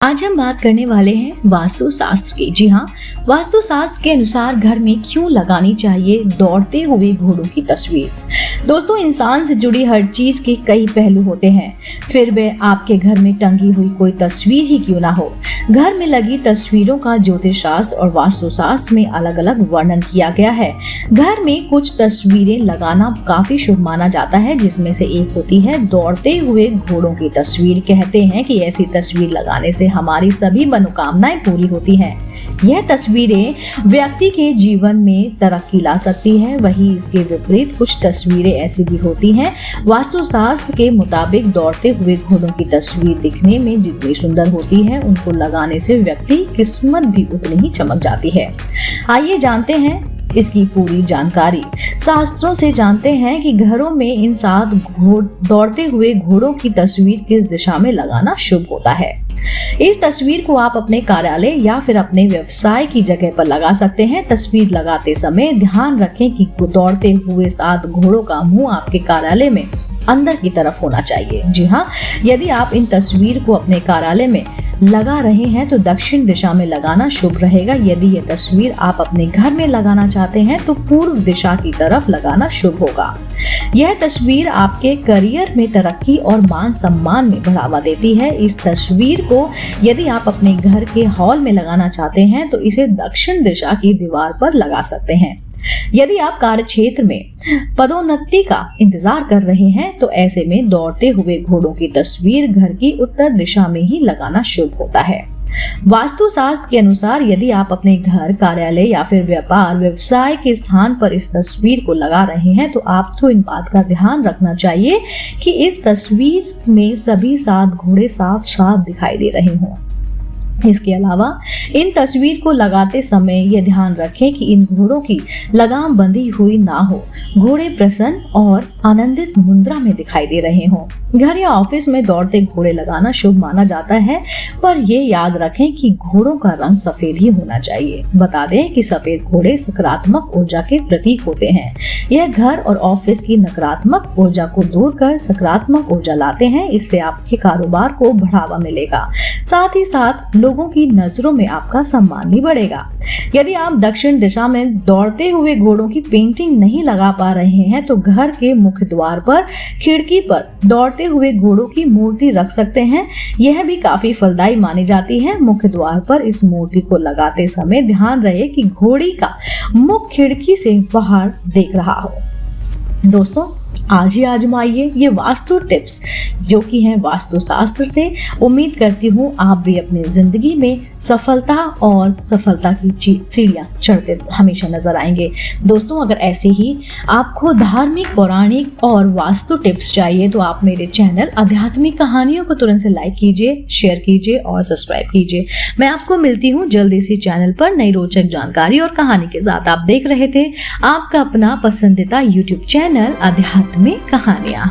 आज हम बात करने वाले हैं वास्तु शास्त्र की। जी हाँ, वास्तु शास्त्र के अनुसार घर में क्यों लगानी चाहिए दौड़ते हुए घोड़ों की तस्वीर। दोस्तों, इंसान से जुड़ी हर चीज के कई पहलू होते हैं, फिर वे आपके घर में टंगी हुई कोई तस्वीर ही क्यों ना हो। घर में लगी तस्वीरों का ज्योतिष शास्त्र और वास्तु शास्त्र में अलग अलग वर्णन किया गया है। घर में कुछ तस्वीरें लगाना काफी शुभ माना जाता है, जिसमें से एक होती है दौड़ते हुए घोड़ों की तस्वीर। कहते हैं कि ऐसी तस्वीर लगाने से हमारी सभी मनोकामनाएं पूरी होती हैं। यह तस्वीरें व्यक्ति के जीवन में तरक्की ला सकती है। वहीं इसके विपरीत कुछ तस्वीरें ऐसी भी होती हैं। वास्तुशास्त्र के मुताबिक दौड़ते हुए घोड़ों की तस्वीर दिखने में जितनी सुंदर होती है, उनको लगाने से व्यक्ति की किस्मत भी उतनी ही चमक जाती है। आइए जानते हैं इसकी पूरी जानकारी। शास्त्रों से जानते हैं कि घरों में इन 7 दौड़ते हुए घोड़ों की तस्वीर किस दिशा में लगाना शुभ होता है। इस तस्वीर को आप अपने कार्यालय या फिर अपने व्यवसाय की जगह पर लगा सकते हैं। तस्वीर लगाते समय ध्यान रखें कि दौड़ते हुए 7 घोड़ों का मुंह आपके कार्यालय में अंदर की तरफ होना चाहिए। जी हाँ, यदि आप इन तस्वीर को अपने कार्यालय में लगा रहे हैं तो दक्षिण दिशा में लगाना शुभ रहेगा। यदि ये तस्वीर आप अपने घर में लगाना चाहते हैं तो पूर्व दिशा की तरफ लगाना शुभ होगा। यह तस्वीर आपके करियर में तरक्की और मान सम्मान में बढ़ावा देती है। इस तस्वीर को यदि आप अपने घर के हॉल में लगाना चाहते हैं तो इसे दक्षिण दिशा की दीवार पर लगा सकते हैं। यदि आप कार्य क्षेत्र में पदोन्नति का इंतजार कर रहे हैं तो ऐसे में दौड़ते हुए घोड़ों की तस्वीर घर की उत्तर दिशा में ही लगाना शुभ होता है। वास्तु शास्त्र के अनुसार यदि आप अपने घर, कार्यालय या फिर व्यापार व्यवसाय के स्थान पर इस तस्वीर को लगा रहे हैं तो आपको इन बात का ध्यान रखना चाहिए कि इस तस्वीर में सभी 7 घोड़े साफ साफ दिखाई दे रहे हों। इसके अलावा इन तस्वीर को लगाते समय यह ध्यान रखें कि इन घोड़ों की लगाम बंधी हुई ना हो। घोड़े प्रसन्न और आनंदित मुद्रा में दिखाई दे रहे हों। घर या ऑफिस में दौड़ते घोड़े लगाना शुभ माना जाता है, पर यह याद रखें कि घोड़ों का रंग सफेद ही होना चाहिए। बता दें कि सफेद घोड़े सकारात्मक ऊर्जा के प्रतीक होते हैं। यह घर और ऑफिस की नकारात्मक ऊर्जा को दूर कर सकारात्मक ऊर्जा लाते हैं। इससे आपके कारोबार को बढ़ावा मिलेगा, साथ ही साथ लोगों की नजरों में आपका सम्मान भी बढ़ेगा। यदि आप दक्षिण दिशा में दौड़ते हुए घोड़ों की पेंटिंग नहीं लगा पा रहे हैं तो घर के मुख्य द्वार पर खिड़की पर दौड़ते हुए घोड़ों की मूर्ति रख सकते हैं। यह भी काफी फलदायी मानी जाती है। मुख्य द्वार पर इस मूर्ति को लगाते समय ध्यान रहे कि घोड़ी का मुख खिड़की से बाहर देख रहा हो। दोस्तों, आज ही आजमाइए ये वास्तु टिप्स जो कि हैं वास्तु शास्त्र से। उम्मीद करती हूँ आप भी अपनी जिंदगी में सफलता की सीढ़ियां चढ़ते हमेशा नजर आएंगे। दोस्तों, अगर ऐसे ही आपको धार्मिक, पौराणिक और वास्तु टिप्स चाहिए तो आप मेरे चैनल आध्यात्मिक कहानियों को तुरंत से लाइक कीजिए, शेयर कीजिए और सब्सक्राइब कीजिए। मैं आपको मिलती हूँ जल्द इसी चैनल पर नई रोचक जानकारी और कहानी के साथ। आप देख रहे थे आपका अपना पसंदीदा यूट्यूब चैनल आध्यात्मिक कहानियां।